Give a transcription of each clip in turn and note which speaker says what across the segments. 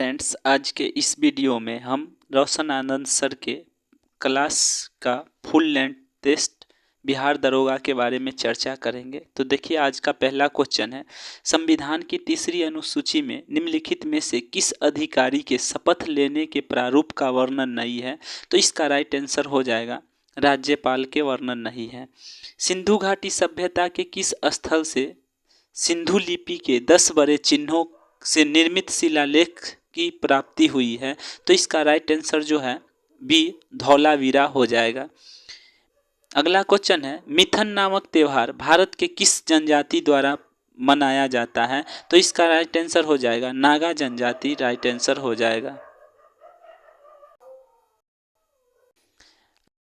Speaker 1: Friends, आज के इस वीडियो में हम रोशन आनंद सर के क्लास का फुल लेंथ टेस्ट बिहार दरोगा के बारे में चर्चा करेंगे। तो देखिए, आज का पहला क्वेश्चन है, संविधान की तीसरी अनुसूची में निम्नलिखित में से किस अधिकारी के शपथ लेने के प्रारूप का वर्णन नहीं है? तो इसका राइट आंसर हो जाएगा राज्यपाल के वर्णन नहीं है। सिंधु घाटी सभ्यता के किस स्थल से सिंधु लिपि के 10 बड़े चिन्हों से निर्मित शिलालेख की प्राप्ति हुई है? तो इसका राइट आंसर जो है बी धौलावीरा हो जाएगा। अगला क्वेश्चन है, मिथन नामक त्यौहार भारत के किस जनजाति द्वारा मनाया जाता है? तो इसका राइट आंसर हो जाएगा नागा जनजाति, राइट आंसर हो जाएगा।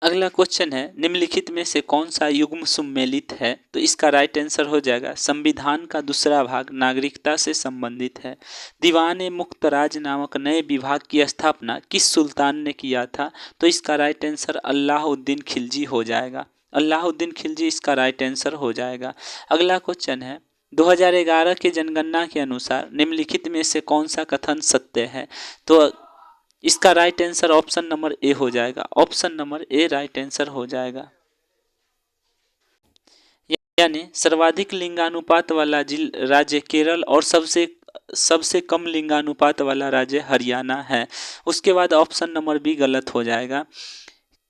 Speaker 1: अगला क्वेश्चन है, निम्नलिखित में से कौन सा युग्म सम्मिलित है? तो इसका राइट आंसर हो जाएगा संविधान का दूसरा भाग नागरिकता से संबंधित है। दीवान ए मुख्तराज नामक नए विभाग की स्थापना किस सुल्तान ने किया था? तो इसका राइट आंसर अल्लाउद्दीन खिलजी हो जाएगा। अल्लाउद्दीन खिलजी इसका राइट आंसर हो जाएगा। अगला क्वेश्चन है, 2011 के जनगणना के अनुसार निम्नलिखित में से कौन सा कथन सत्य है? तो इसका right answer option number A हो जाएगा। Option number A right answer हो जाएगा। यानी सर्वाधिक लिंगानुपात वाला राज्य केरल और सबसे सबसे कम लिंगानुपात वाला राज्य हरियाणा है। उसके बाद ऑप्शन नंबर बी गलत हो जाएगा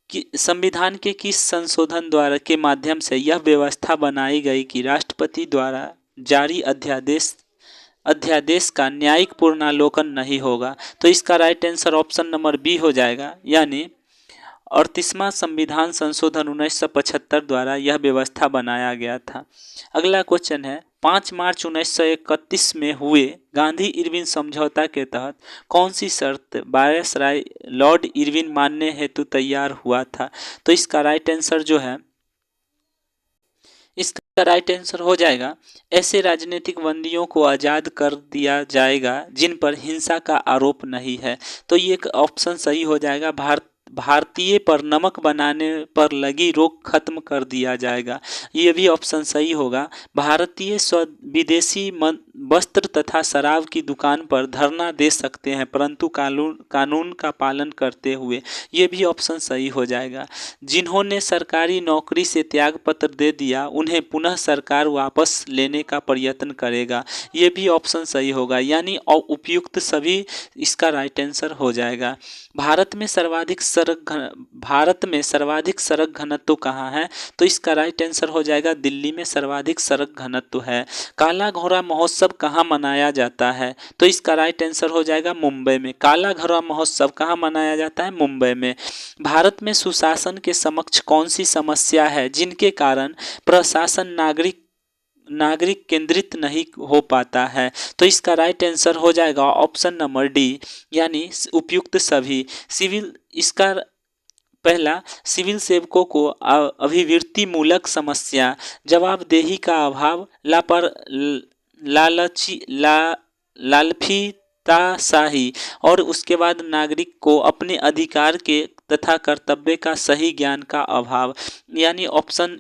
Speaker 1: कि संविधान के किस संशोधन द्वारा के माध्यम से यह व्यवस्था बनाई गई कि राष्ट्रपति द्वारा जारी अध्यादेश का न्यायिक पूर्णावलोकन नहीं होगा? तो इसका right answer option number B हो जाएगा। यानी 38वां संविधान संशोधन 1975 द्वारा यह व्यवस्था बनाया गया था। अगला क्वेश्चन है, 5 मार्च 1931 में हुए गांधी इरविन समझौता के तहत कौन सी शर्त वायसराय लॉर्ड इरविन मानने हेतु तैयार हुआ था? तो इसका राइट आंसर जो है, इसका राइट आंसर हो जाएगा ऐसे राजनीतिक बंदियों को आज़ाद कर दिया जाएगा जिन पर हिंसा का आरोप नहीं है। तो ये एक ऑप्शन सही हो जाएगा, भारतीय पर नमक बनाने पर लगी रोक खत्म कर दिया जाएगा। ये भी ऑप्शन सही होगा। भारतीय विदेशी वस्त्र तथा शराब की दुकान पर धरना दे सकते हैं परंतु कानून का पालन करते हुए। ये भी ऑप्शन सही हो जाएगा। जिन्होंने सरकारी नौकरी से त्यागपत्र दे दिया उन्हें पुनः सरकार वापस लेने का प्रयत्न करेगा। ये भी ऑप्शन सही होगा। यानी उपयुक्त सभी इसका राइट आंसर हो जाएगा। भारत में सर्वाधिक सड़क घनत्व कहाँ है? तो इसका राइट आंसर हो जाएगा दिल्ली में सर्वाधिक सड़क घनत्व है। काला घोड़ा महोत्सव कहाँ मनाया जाता है? तो इसका राइट आंसर हो जाएगा मुंबई में। काला घोड़ा महोत्सव कहाँ मनाया जाता है? मुंबई में। भारत में सुशासन के समक्ष कौन सी समस्या है जिनके कारण प्रशासन नागरिक केंद्रित नहीं हो पाता है? तो इसका राइट आंसर हो जाएगा ऑप्शन नंबर डी, यानी उपयुक्त सभी। इसका पहला, सिविल सेवकों को अभिवृत्ति मूलक समस्या, जवाबदेही का अभाव, लालफीताशाही और उसके बाद नागरिक को अपने अधिकार के तथा कर्तव्य का सही ज्ञान का अभाव। यानी ऑप्शन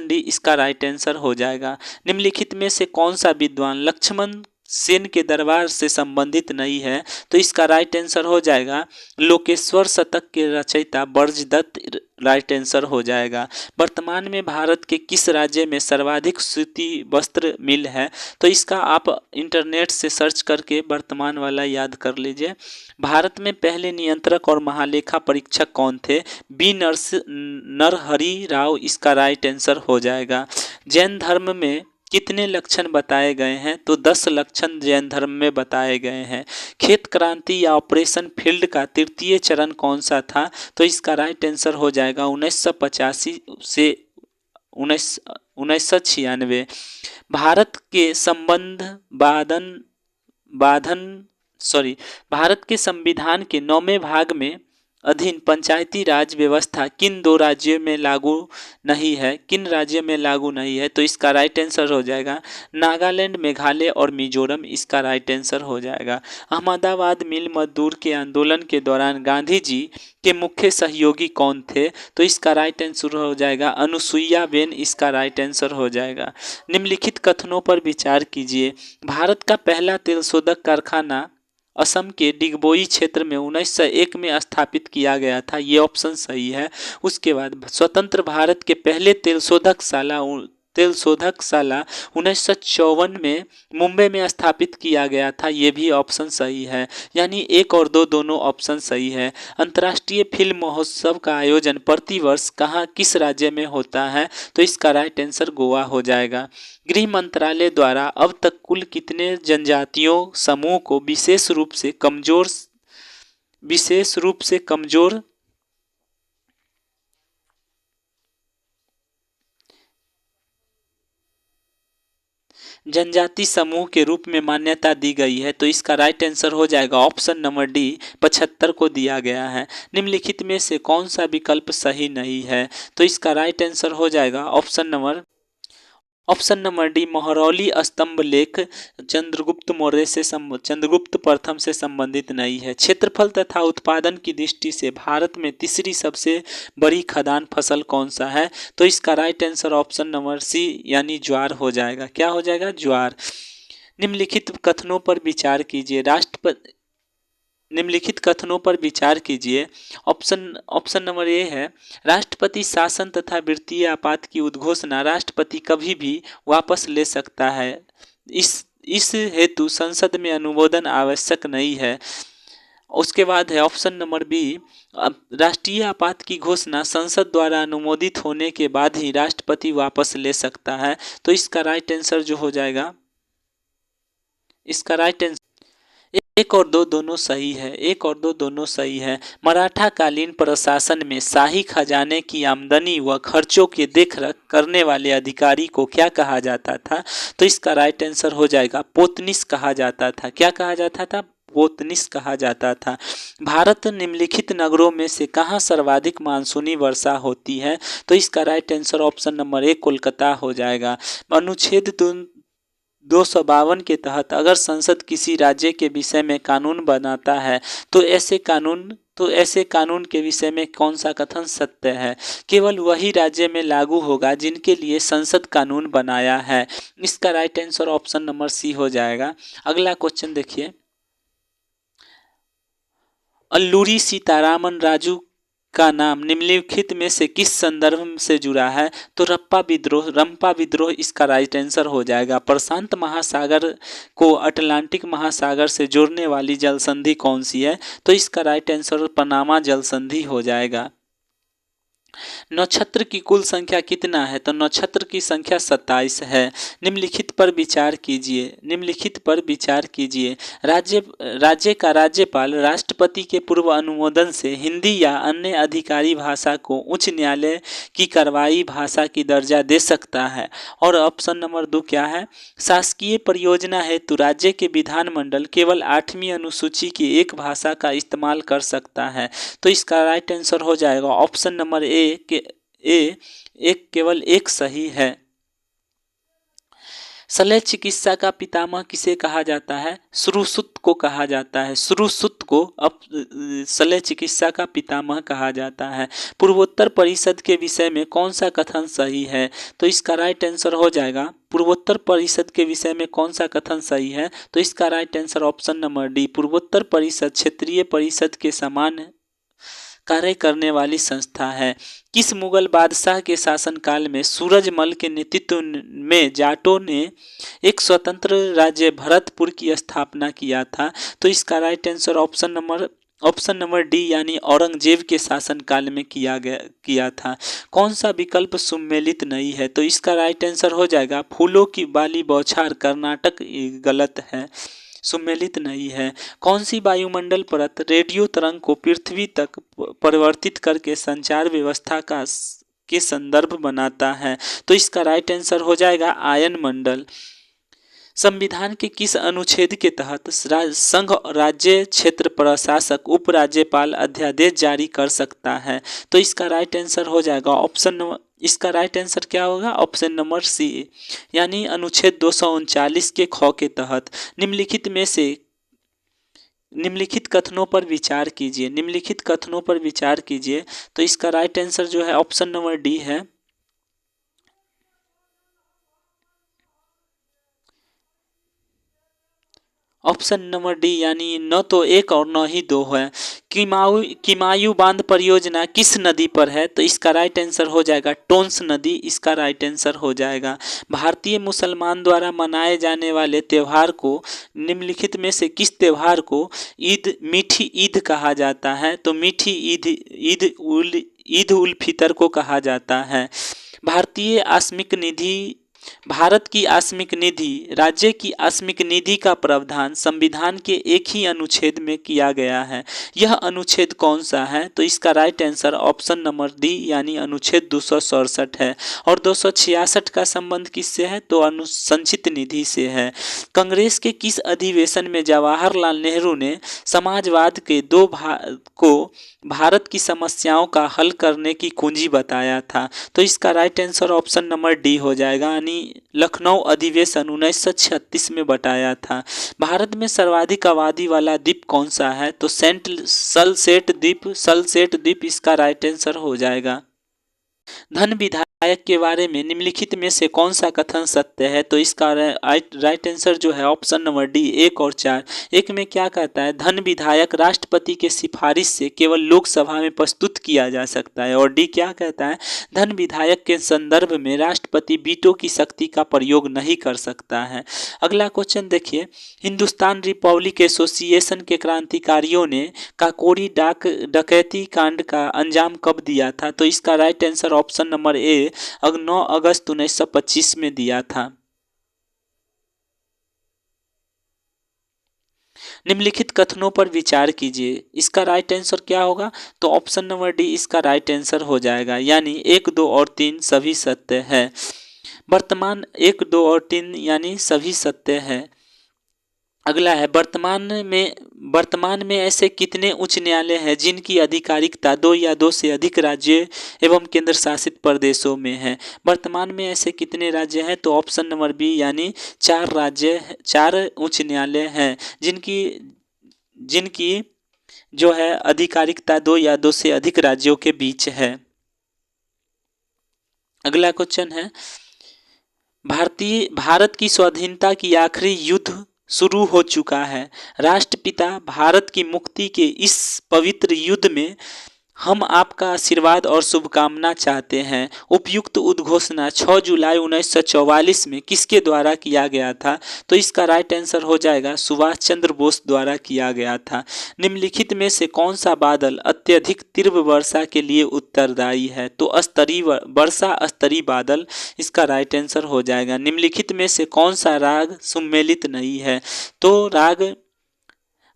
Speaker 1: डी इसका राइट आंसर हो जाएगा। निम्नलिखित में से कौन सा विद्वान लक्ष्मण सेन के दरबार से संबंधित नहीं है? तो इसका राइट आंसर हो जाएगा लोकेश्वर शतक के रचयिता बर्जदत्त, राइट आंसर हो जाएगा। वर्तमान में भारत के किस राज्य में सर्वाधिक सूती वस्त्र मिल है? तो इसका आप इंटरनेट से सर्च करके वर्तमान वाला याद कर लीजिए। भारत में पहले नियंत्रक और महालेखा परीक्षक कौन थे? बी नरहरि राव इसका राइट आंसर हो जाएगा। जैन धर्म में कितने लक्षण बताए गए हैं? तो 10 लक्षण जैन धर्म में बताए गए हैं। खेत क्रांति या ऑपरेशन फील्ड का तृतीय चरण कौन सा था? तो इसका राइट आंसर हो जाएगा 1985 से 1996। भारत के भारत के संविधान के 9वें भाग में अधीन पंचायती राज व्यवस्था किन 2 राज्यों में लागू नहीं है? किन राज्यों में लागू नहीं है? तो इसका राइट आंसर हो जाएगा नागालैंड, मेघालय और मिजोरम, इसका राइट आंसर हो जाएगा। अहमदाबाद मिल मजदूर के आंदोलन के दौरान गांधी जी के मुख्य सहयोगी कौन थे? तो इसका राइट आंसर हो जाएगा अनुसुईया बेन, इसका राइट आंसर हो जाएगा। निम्नलिखित कथनों पर विचार कीजिए। भारत का पहला तेल शोधक कारखाना असम के डिगबोई क्षेत्र में 1901 में स्थापित किया गया था। ये ऑप्शन सही है। उसके बाद स्वतंत्र भारत के पहले तेल शोधकशाला 1954 में मुंबई में स्थापित किया गया था। ये भी ऑप्शन सही है। यानी एक और दो दोनों ऑप्शन सही है। अंतर्राष्ट्रीय फिल्म महोत्सव का आयोजन प्रतिवर्ष कहाँ किस राज्य में होता है? तो इसका राइट आंसर गोवा हो जाएगा। गृह मंत्रालय द्वारा अब तक कुल कितने जनजातियों समूह को विशेष रूप से कमजोर जनजाति समूह के रूप में मान्यता दी गई है? तो इसका राइट आंसर हो जाएगा ऑप्शन नंबर डी 75 को दिया गया है। निम्नलिखित में से कौन सा विकल्प सही नहीं है? तो इसका राइट आंसर हो जाएगा ऑप्शन नंबर डी महरौली स्तंभ लेख चंद्रगुप्त प्रथम से संबंधित नहीं है। क्षेत्रफल तथा उत्पादन की दृष्टि से भारत में तीसरी सबसे बड़ी खदान फसल कौन सा है? तो इसका right answer option number C यानी ज्वार हो जाएगा। क्या हो जाएगा? ज्वार। निम्नलिखित कथनों पर विचार कीजिए। निम्नलिखित कथनों पर विचार कीजिए। ऑप्शन नंबर ए है राष्ट्रपति शासन तथा वित्तीय आपात की उद्घोषणा राष्ट्रपति कभी भी वापस ले सकता है। इस हेतु संसद में अनुमोदन आवश्यक नहीं है। उसके बाद है ऑप्शन नंबर बी राष्ट्रीय आपात की घोषणा संसद द्वारा अनुमोदित होने के बाद ही राष्ट्रपति वापस ले सकता है। तो इसका राइट आंसर जो हो जाएगा, इसका राइट आंसर एक और दो दोनों सही है। एक और दो दोनों सही है। मराठा कालीन प्रशासन में शाही खजाने की आमदनी व खर्चों की देखरेख करने वाले अधिकारी को क्या कहा जाता था? तो इसका राइट आंसर हो जाएगा पोतनिस कहा जाता था। क्या कहा जाता था? पोतनिस कहा जाता था। भारत निम्नलिखित नगरों में से कहाँ सर्वाधिक मानसूनी वर्षा होती है? तो इसका right answer option number A Kolkata हो जाएगा। अनुच्छेद 252 के तहत अगर संसद किसी राज्य के विषय में कानून बनाता है तो ऐसे कानून के विषय में कौन सा कथन सत्य है? केवल वही राज्य में लागू होगा जिनके लिए संसद कानून बनाया है। इसका right answer option number C हो जाएगा। अगला क्वेश्चन देखिए, अल्लूरी सीतारामन राजू का नाम निम्नलिखित में से किस संदर्भ से जुड़ा है? तो रंपा विद्रोह इसका राइट आंसर हो जाएगा। प्रशांत महासागर को अटलांटिक महासागर से जोड़ने वाली जल संधि कौन सी है? तो इसका राइट आंसर पनामा जल संधि हो जाएगा। नक्षत्र की कुल संख्या कितना है? तो नक्षत्र की संख्या 27 है। निम्नलिखित पर विचार कीजिए। राज्य का राज्यपाल राष्ट्रपति के पूर्व अनुमोदन से हिंदी या अन्य अधिकारी भाषा को उच्च न्यायालय की कार्रवाई भाषा की दर्जा दे सकता है। और ऑप्शन नंबर 2 क्या है? शासकीय परियोजना हेतु राज्य के विधानमंडल केवल 8वीं अनुसूची की एक भाषा का इस्तेमाल कर सकता है। तो इसका राइट आंसर हो जाएगा ऑप्शन नंबर ए एक केवल एक सही है। शल्य चिकित्सा का पितामह किसे कहा जाता है? श्रुश्रुत को कहा जाता है। श्रुश्रुत को अब शल्य चिकित्सा का पितामह कहा जाता है। पूर्वोत्तर परिषद के विषय में कौन सा कथन सही है? तो इसका राइट आंसर हो जाएगा पूर्वोत्तर परिषद के विषय में कौन सा कथन सही है? तो इसका right answer option number D पूर्वोत्तर परिषद क्षेत्रीय परिषद के समान कार्य करने वाली संस्था है। किस मुगल बादशाह के शासनकाल में सूरजमल के नेतृत्व में जाटों ने एक स्वतंत्र राज्य भरतपुर की स्थापना किया था? तो इसका right answer option number D यानी औरंगजेब के शासनकाल में किया था। कौन सा विकल्प सुमेलित नहीं है? तो इसका राइट आंसर हो जाएगा फूलों की बाली बौछार कर्नाटक गलत है, सुमेलित नहीं है। कौन सी वायुमंडल परत रेडियो तरंग को पृथ्वी तक परिवर्तित करके संचार व्यवस्था के संदर्भ बनाता है? तो इसका राइट आंसर हो जाएगा आयन मंडल। संविधान के किस अनुच्छेद के तहत संघ राज्य क्षेत्र प्रशासक उपराज्यपाल अध्यादेश जारी कर सकता है? तो इसका राइट आंसर हो जाएगा इसका राइट आंसर क्या होगा? ऑप्शन नंबर सी यानी अनुच्छेद 239 के ख के तहत। निम्नलिखित कथनों पर विचार कीजिए। तो इसका राइट आंसर जो है ऑप्शन नंबर डी है। ऑप्शन नंबर डी यानी न तो एक और न ही दो है। किमायू बांध परियोजना किस नदी पर है? तो इसका राइट आंसर हो जाएगा टोंस नदी, इसका राइट आंसर हो जाएगा। भारतीय मुसलमान द्वारा मनाए जाने वाले त्यौहार को निम्नलिखित में से किस त्यौहार को मीठी ईद कहा जाता है? तो मीठी ईद उल फितर को कहा जाता है। भारत की आस्मिक निधि, राज्य की आस्मिक निधि का प्रावधान संविधान के एक ही अनुच्छेद में किया गया है। यह अनुच्छेद कौन सा है? तो इसका right answer option number D यानी अनुच्छेद 267 है। और 266 का संबंध किससे है? तो अनुसंचित निधि से है। कांग्रेस के किस अधिवेशन में जवाहरलाल नेहरू ने समाजवाद के को भारत की समस्याओं का हल करने की कुंजी बताया था? तो इसका right answer option number D हो जाएगा यानी लखनऊ अधिवेशन 1936 में बताया था। भारत में सर्वाधिक आबादी वाला द्वीप कौन सा है? तो सलसेट द्वीप इसका राइट आंसर हो जाएगा। धन विधायक के बारे में निम्नलिखित में से कौन सा कथन सत्य है? तो इसका राइट आंसर जो है ऑप्शन नंबर डी 1 और 4। एक में क्या कहता है? धन विधायक राष्ट्रपति के सिफारिश से केवल लोकसभा में प्रस्तुत किया जा सकता है। और डी क्या कहता है? धन विधायक के संदर्भ में राष्ट्रपति वीटो की शक्ति का प्रयोग नहीं कर सकता है। अगला क्वेश्चन देखिए, हिंदुस्तान रिपब्लिक एसोसिएशन के क्रांतिकारियों ने काकोरी डकैती कांड का अंजाम कब दिया था? तो इसका right answer option number A 9 अगस्त 1925 में दिया था। निम्नलिखित कथनों पर विचार कीजिए, इसका राइट आंसर क्या होगा? तो ऑप्शन नंबर डी इसका राइट आंसर हो जाएगा यानी 1, 2 और 3 सभी सत्य है। वर्तमान 1, 2 और 3 यानी सभी सत्य है। अगला है, वर्तमान में ऐसे कितने उच्च न्यायालय हैं जिनकी आधिकारिकता 2 या 2 से अधिक राज्य एवं केंद्र शासित प्रदेशों में है? वर्तमान में ऐसे कितने राज्य हैं? तो ऑप्शन नंबर बी यानी 4 उच्च न्यायालय हैं जिनकी जो है आधिकारिकता 2 या 2 से अधिक राज्यों के बीच है। अगला क्वेश्चन है, भारत की स्वाधीनता की आखिरी युद्ध शुरू हो चुका है। राष्ट्रपिता भारत की मुक्ति के इस पवित्र युद्ध में हम आपका आशीर्वाद और शुभकामना चाहते हैं। उपयुक्त उद्घोषणा 6 जुलाई 1944 में किसके द्वारा किया गया था? तो इसका राइट आंसर हो जाएगा सुभाष चंद्र बोस द्वारा किया गया था। निम्नलिखित में से कौन सा बादल अत्यधिक तीव्र वर्षा के लिए उत्तरदायी है? तो स्तरीय बादल इसका राइट आंसर हो जाएगा। निम्नलिखित में से कौन सा राग सम्मिलित नहीं है? तो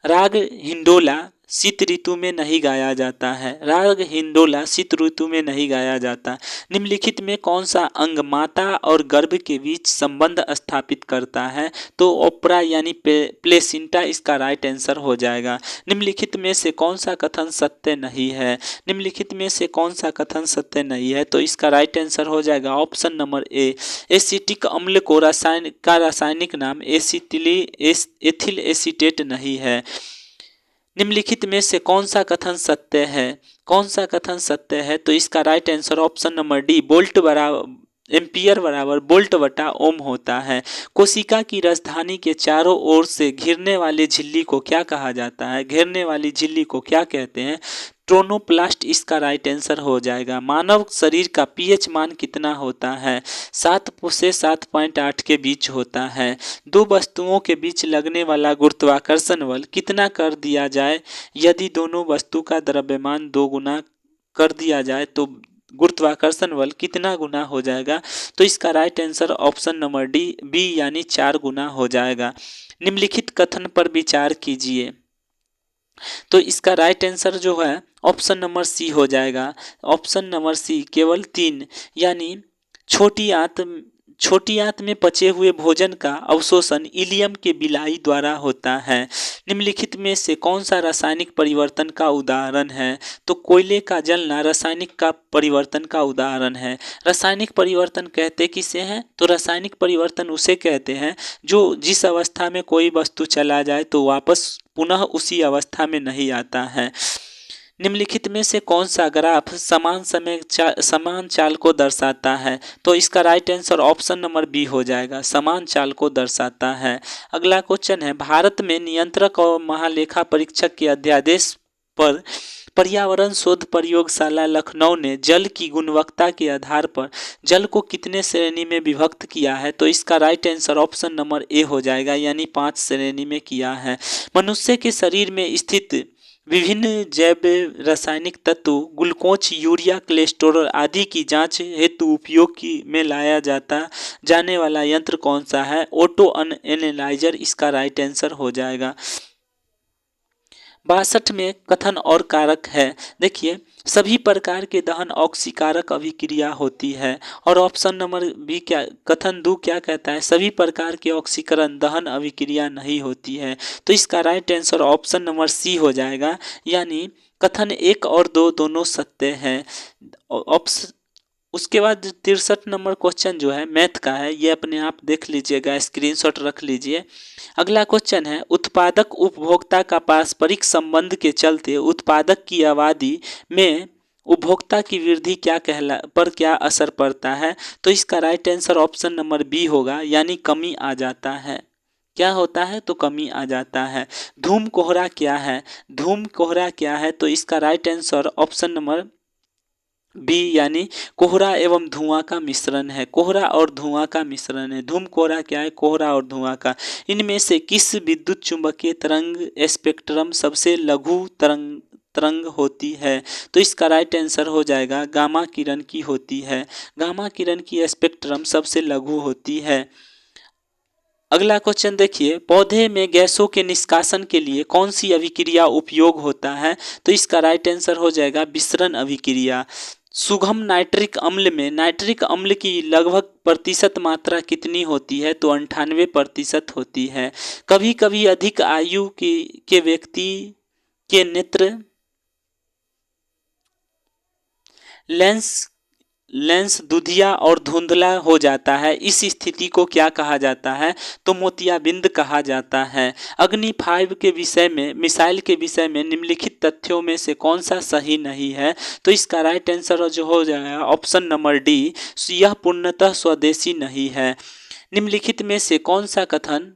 Speaker 1: राग हिंडोला शीत ऋतु में नहीं गाया जाता है। राग हिंडोला शीत ऋतु में नहीं गाया जाता। निम्नलिखित में कौन सा अंग माता और गर्भ के बीच संबंध स्थापित करता है? तो ओपरा यानी प्लेसिंटा इसका राइट आंसर हो जाएगा। निम्नलिखित में से कौन सा कथन सत्य नहीं है? निम्नलिखित में से कौन सा कथन सत्य नहीं है? तो इसका राइट आंसर हो जाएगा ऑप्शन नंबर ए। एसिटिक अम्ल को रासायनिक नाम एथिल एसीटेट नहीं है। निम्नलिखित में से कौन सा कथन सत्य है? तो इसका right answer option number D ampere बराबर वोल्ट बटा ओम होता है। कोशिका की राजधानी के चारों ओर से घेरने वाली झिल्ली को क्या कहा जाता है? घेरने वाली झिल्ली को क्या कहते हैं? ट्रोनोप्लास्ट इसका राइट आंसर हो जाएगा। मानव शरीर का पीएच मान कितना होता है? 7 से 7.8 के बीच होता है। दो वस्तुओं के बीच लगने वाला गुरुत्वाकर्षण बल कितना कर दिया जाए यदि दोनों वस्तु का द्रव्यमान 2 गुना कर दिया जाए तो गुरुत्वाकर्षण बल कितना गुना हो जाएगा? तो इसका right answer option number B यानी 4 गुना हो जाएगा। निम्नलिखित कथन पर विचार कीजिए, तो इसका राइट आंसर जो है ऑप्शन नंबर सी हो जाएगा। ऑप्शन नंबर सी केवल 3 यानी छोटी आंत में पचे हुए भोजन का अवशोषण इलियम के बिलाई द्वारा होता है। निम्नलिखित में से कौन सा रासायनिक परिवर्तन का उदाहरण है? तो कोयले का जलना रासायनिक का परिवर्तन का उदाहरण है। रासायनिक परिवर्तन कहते किसे हैं? तो रासायनिक परिवर्तन उसे कहते हैं जो जिस अवस्था में कोई वस्तु चला जाए तो वापस पुनः उसी अवस्था में नहीं आता है। निम्नलिखित में से कौन सा ग्राफ समान चाल को दर्शाता है? तो इसका right answer option number B हो जाएगा, समान चाल को दर्शाता है। अगला क्वेश्चन है, भारत में नियंत्रक और महालेखा परीक्षक के अध्यादेश पर पर्यावरण शोध प्रयोगशाला लखनऊ ने जल की गुणवत्ता के आधार पर जल को कितने श्रेणी में विभक्त किया है? तो इसका right answer option number A हो जाएगा, यानी 5 श्रेणी में किया है। मनुष्य के शरीर में स्थित विभिन्न जैव रासायनिक तत्व ग्लूकोज, यूरिया, कोलेस्ट्रॉल आदि की जांच हेतु उपयोग में लाया जाने वाला यंत्र कौन सा है? ऑटो एनालाइजर इसका राइट आंसर हो जाएगा। 62 में कथन और कारक है। देखिए, सभी प्रकार के दहन ऑक्सीकारक अभिक्रिया होती है। और ऑप्शन नंबर बी क्या, कथन 2 क्या कहता है? सभी प्रकार के ऑक्सीकरण दहन अभिक्रिया नहीं होती है। तो इसका right answer option number C हो जाएगा, यानी कथन 1 और 2 दोनों सत्य हैं। उसके बाद 63 नंबर क्वेश्चन जो है मैथ का है, ये अपने आप देख लीजिएगा, स्क्रीनशॉट रख लीजिए। अगला क्वेश्चन है, उत्पादक उपभोक्ता का पारस्परिक संबंध के चलते उत्पादक की आबादी में उपभोक्ता की वृद्धि क्या असर पड़ता है? तो इसका right answer option number B होगा, यानी कमी आ जाता है। क्या होता है? तो कमी आ जाता है। धूम कोहरा क्या है? धूम कोहरा क्या है? तो इसका right answer option number B, यानी कोहरा एवं धुआं का मिश्रण है। कोहरा और धुआं का मिश्रण है। धूम कोहरा क्या है? कोहरा और धुआं का। इनमें से किस विद्युत चुंबकीय तरंग स्पेक्ट्रम सबसे लघु तरंग होती है? तो इसका राइट आंसर हो जाएगा, गामा किरण की होती है। गामा किरण की स्पेक्ट्रम सबसे लघु होती है। अगला क्वेश्चन देखिए, पौधे में गैसों के निष्कासन के लिए कौन सी अभिक्रिया उपयोग होता है? तो इसका राइट आंसर हो जाएगा विसरण अभिक्रिया। सुगम नाइट्रिक अम्ल में नाइट्रिक अम्ल की लगभग प्रतिशत मात्रा कितनी होती है? तो 98% होती है। कभी कभी अधिक आयु के व्यक्ति के नेत्र लेंस दुधिया और धुंधला हो जाता है। इस स्थिति को क्या कहा जाता है? तो मोतियाबिंद कहा जाता है। अग्नि 5 के विषय में, मिसाइल के विषय में निम्नलिखित तथ्यों में से कौन सा सही नहीं है? तो इसका राइट आंसर जो हो जाएगा ऑप्शन नंबर डी, यह पूर्णतः स्वदेशी नहीं है। निम्नलिखित में से कौन सा कथन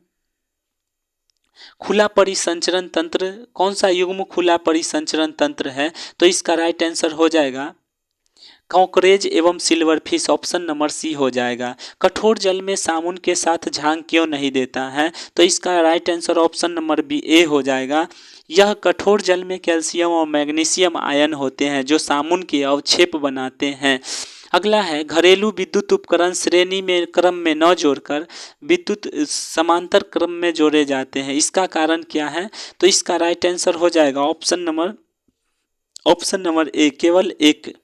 Speaker 1: खुला परिसंचरण तंत्र, कौन सा युग्म खुला परिसंचरण तंत्र है? तो इसका राइट आंसर हो जाएगा कॉकरेज एवं silverfish, option number C हो जाएगा। कठोर जल में साबुन के साथ झाग क्यों नहीं देता है? तो इसका right answer option number B ए हो जाएगा। यह कठोर जल में कैल्शियम और मैग्नीशियम आयन होते हैं जो साबुन के अवक्षेप बनाते हैं। अगला है, घरेलू विद्युत उपकरण श्रेणी में क्रम में न जोड़कर विद्युत समांतर क्रम में जोड़े जाते हैं, इसका कारण क्या है? तो इसका राइट आंसर हो जाएगा ऑप्शन नंबर ए, केवल एक,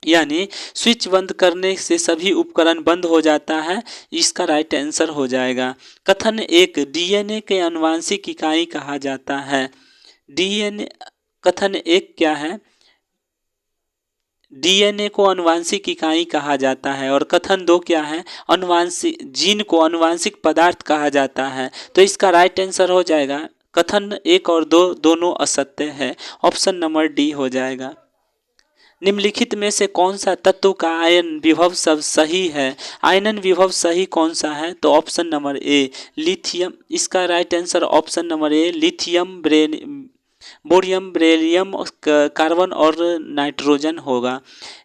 Speaker 1: यानी स्विच बंद करने से सभी उपकरण बंद हो जाता है, इसका राइट आंसर हो जाएगा। कथन 1, डीएनए के आनुवांशिक इकाई कहा जाता है। डीएनए, कथन 1 क्या है? डीएनए को आनुवांशिक इकाई कहा जाता है। और कथन 2 क्या है? जीन को आनुवांशिक पदार्थ कहा जाता है। तो इसका राइट आंसर हो जाएगा, कथन 1 और 2 दोनों असत्य है, ऑप्शन नंबर डी हो जाएगा। निम्नलिखित में से कौन सा तत्व का आयन विभव सब सही है? आयनन विभव सही कौन सा है? तो ऑप्शन नंबर ए, लिथियम, इसका right answer option number A, lithium, bohrium, beryllium, carbon और नाइट्रोजन होगा।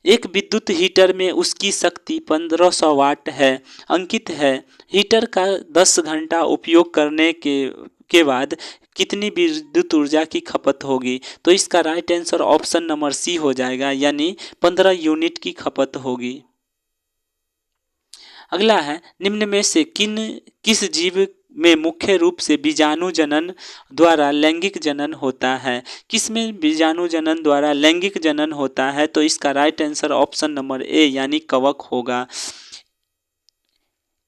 Speaker 1: एक विद्युत हीटर में उसकी शक्ति 1500 वाट है, अंकित है। हीटर का 10 घंटा उपयोग करने के बाद कितनी विद्युत ऊर्जा की खपत होगी? तो इसका right answer option number C हो जाएगा, यानी 15 यूनिट की खपत होगी। अगला है, निम्न में से किस जीव में मुख्य रूप से बीजाणु जनन द्वारा लैंगिक जनन होता है? किस में बीजाणु जनन द्वारा लैंगिक जनन होता है? तो इसका right answer option number A, यानी कवक होगा।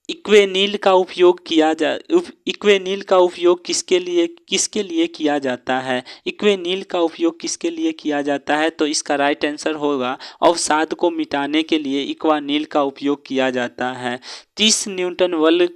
Speaker 1: इक्वेनील का उपयोग किसके लिए किया जाता है? इक्वेनील का उपयोग किसके लिए किया जाता है? तो इसका राइट आंसर होगा, अवसाद को मिटाने के लिए इक्वानील का उपयोग किया जाता है। 30 न्यूटन बल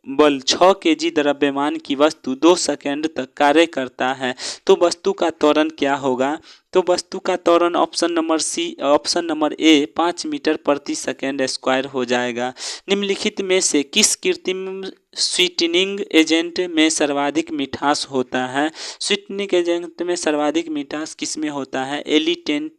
Speaker 1: बल 6 केजी द्रव्यमान की वस्तु 2 सेकंड तक कार्य करता है तो वस्तु का त्वरण क्या होगा? तो वस्तु का त्वरण ऑप्शन नंबर ए 5 मीटर प्रति सेकंड स्क्वायर हो जाएगा। निम्नलिखित में से किस कृत्रिम स्वीटनिंग एजेंट में सर्वाधिक मिठास होता है? स्वीटनिंग एजेंट में सर्वाधिक मिठास किस में होता है? एलिटेम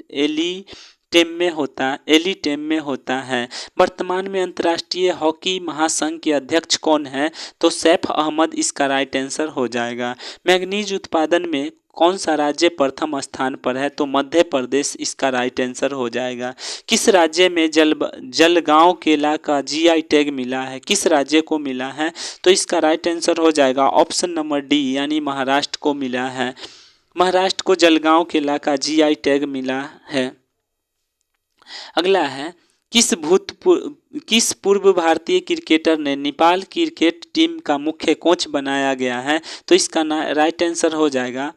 Speaker 1: में होता है। वर्तमान में अंतर्राष्ट्रीय हॉकी महासंघ के अध्यक्ष कौन है? तो सैफ अहमद इसका राइट आंसर हो जाएगा। मैग्नीज उत्पादन में कौन सा राज्य प्रथम स्थान पर है? तो मध्य प्रदेश इसका राइट आंसर हो जाएगा। किस राज्य में जलगांव केला का जीआई टैग मिला है? किस राज्य को मिला है? तो इसका राइट आंसर हो जाएगा ऑप्शन नंबर डी यानी महाराष्ट्र को मिला है। महाराष्ट्र को जलगांव केला का जीआई टैग मिला है। अगला है किस पूर्व भारतीय क्रिकेटर ने नेपाल क्रिकेट टीम का मुख्य कोच बनाया गया है? तो इसका राइट आंसर हो जाएगा,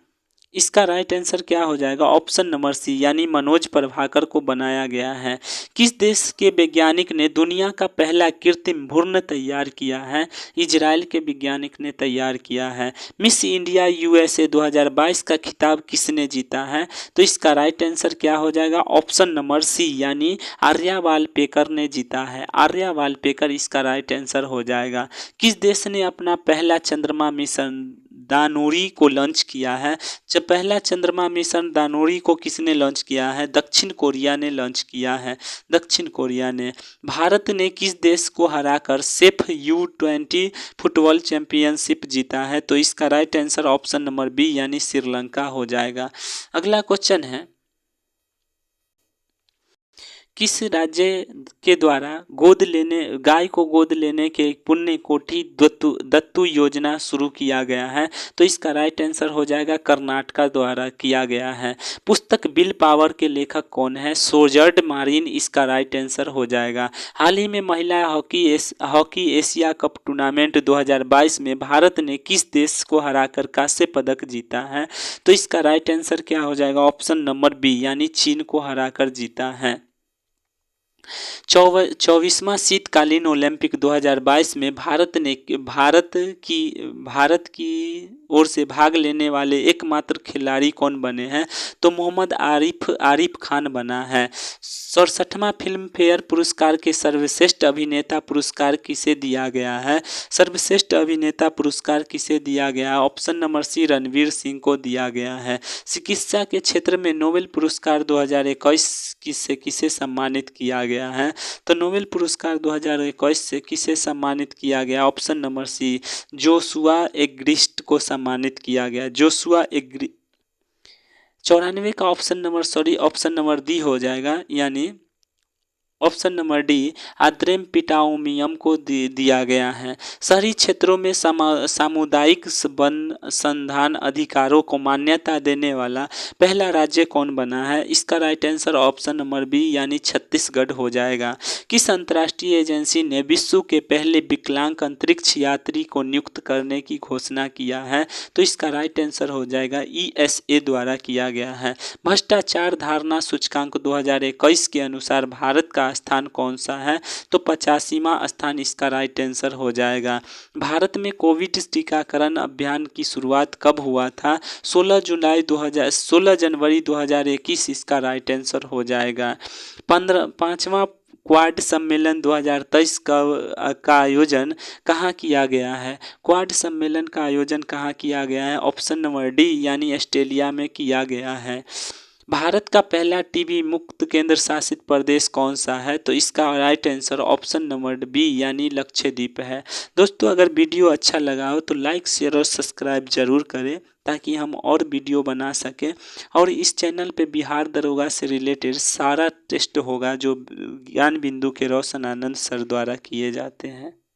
Speaker 1: इसका राइट आंसर क्या हो जाएगा? ऑप्शन नंबर सी यानी मनोज प्रभाकर को बनाया गया है। किस देश के वैज्ञानिक ने दुनिया का पहला कृत्रिम भ्रूण तैयार किया है? इजराइल के वैज्ञानिक ने तैयार किया है। मिस इंडिया यूएसए 2022 का खिताब किसने जीता है? तो इसका राइट आंसर क्या हो जाएगा? ऑप्शन नंबर सी यानी आर्या वालपेकर ने जीता है। आर्या वालपेकर इसका राइट आंसर हो जाएगा। किस देश ने अपना पहला चंद्रमा मिशन दानोरी को लॉन्च किया है? जब पहला चंद्रमा मिशन दानोरी को किसने लॉन्च किया है? दक्षिण कोरिया ने लॉन्च किया है। दक्षिण कोरिया ने। भारत ने किस देश को हराकर सेफ U20 फुटबॉल चैंपियनशिप जीता है? तो इसका right answer option number B यानी श्रीलंका हो जाएगा। अगला क्वेश्चन है किस राज्य के द्वारा गाय को गोद लेने के पुण्य कोटि दत्तू योजना शुरू किया गया है? तो इसका राइट आंसर हो जाएगा कर्नाटक द्वारा किया गया है। पुस्तक विल पावर के लेखक कौन है? सोजर्ड मारिन इसका राइट आंसर हो जाएगा। हाल ही में महिला हॉकी एशिया कप टूर्नामेंट 2022 में भारत ने किस देश को हराकर कांस्य पदक जीता है? तो इसका राइट आंसर क्या हो जाएगा? ऑप्शन नंबर बी यानी चीन को हराकर जीता है। 24वां शीतकालीन ओलंपिक 2022 में भारत की ओर से भाग लेने वाले एकमात्र खिलाड़ी कौन बने हैं? तो मोहम्मद आरिफ खान बना है। 67वां फिल्म फेयर पुरस्कार के सर्वश्रेष्ठ अभिनेता पुरस्कार किसे दिया गया है? सर्वश्रेष्ठ अभिनेता पुरस्कार किसे दिया गया है? Option number C Ranveer Singh को दिया गया है। चिकित्सा के क्षेत्र में नोबेल पुरस्कार 2021 किसे सम्मानित किया गया है? तो नोबेल पुरस्कार 2021 से किसे सम्मानित किया गया? ऑप्शन नंबर सी जोशुआ एग्रिस्ट को सम्मानित किया गया। जोशुआ 94 का ऑप्शन नंबर डी हो जाएगा यानी ऑप्शन नंबर डी आद्रेम पिटाओमियम को दिया गया है। शहरी क्षेत्रों में सामुदायिक वन संधान अधिकारों को मान्यता देने वाला पहला राज्य कौन बना है? इसका right answer option number B यानी छत्तीसगढ़ हो जाएगा। किस अंतर्राष्ट्रीय एजेंसी ने विश्व के पहले विकलांग अंतरिक्ष यात्री को नियुक्त करने की घोषणा किया है? तो इसका राइट आंसर हो जाएगा ESA द्वारा किया गया है। भ्रष्टाचार धारणा सूचकांक 2021 के अनुसार भारत का स्थान कौन सा है? तो 85वां स्थान इसका राइट आंसर हो जाएगा। भारत में कोविड टीकाकरण अभियान की शुरुआत कब हुआ था? 16 जनवरी 2021 इसका राइट आंसर हो जाएगा। 5वां क्वाड सम्मेलन 2023 का आयोजन कहाँ किया गया है? क्वाड सम्मेलन का आयोजन कहाँ किया गया है? ऑप्शन नंबर डी यानी ऑस्ट्रेलिया में किया गया है। भारत का पहला टीबी मुक्त केंद्र शासित प्रदेश कौन सा है? तो इसका right answer option number B यानी लक्षद्वीप है। दोस्तों अगर वीडियो अच्छा लगा हो तो लाइक शेयर और सब्सक्राइब जरूर करें ताकि हम और वीडियो बना सकें। और इस चैनल पे बिहार दरोगा से रिलेटेड सारा टेस्ट होगा जो ज्ञान बिंदु के रोशन आनंद सर द्वारा किए जाते हैं।